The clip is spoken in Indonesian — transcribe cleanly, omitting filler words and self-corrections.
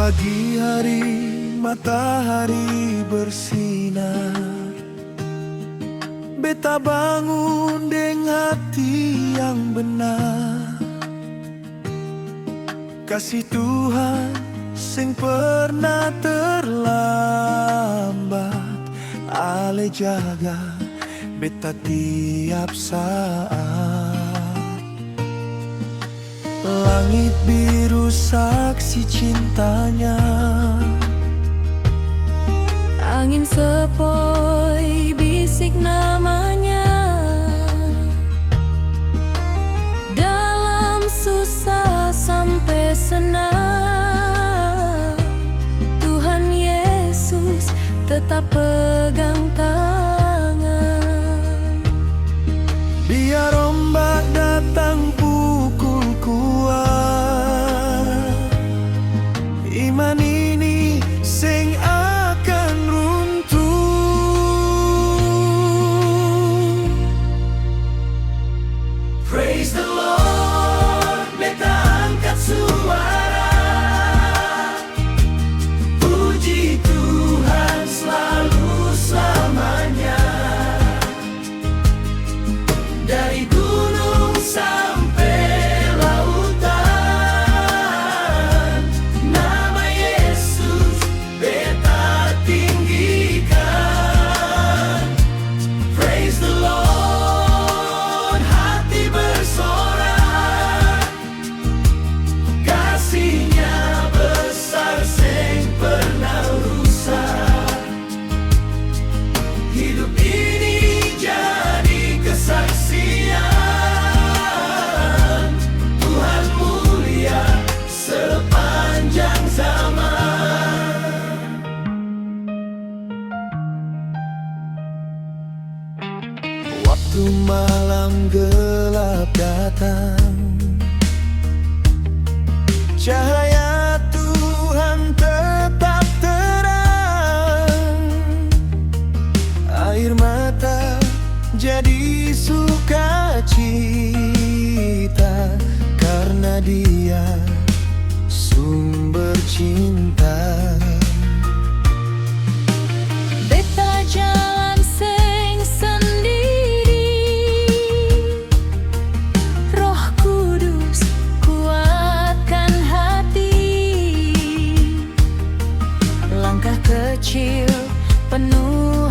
Pagi hari matahari bersinar, beta bangun dengan hati yang benar. Kasih Tuhan sing pernah terlambat, ale jaga beta tiap saat. Langit biru saksi cintanya, angin sepoi bisik namanya. Dalam susah sampai senang, Tuhan Yesus tetap pegang tangan. Biar ombak datang pukul kuat, iman ini sing akan runtuh. Praise the Lord, beta angkat suara, puji Tuhan selalu selamanya. Dari gunung sampai lautan, nama Yesus beta tinggikan. Praise the Lord, hati bersorak, kasihnya besar seng pernah rusak. Hidup ini jadi kesaksian, Tuhan mulia sepanjang zaman. Waktu malam gelap datang, cahaya Tuhan tetap terang. Air mata jadi sukacita, karena Dia sumber cinta. Beta jalan sing sendiri, Roh Kudus kuatkan hati. Langkah kecil penuh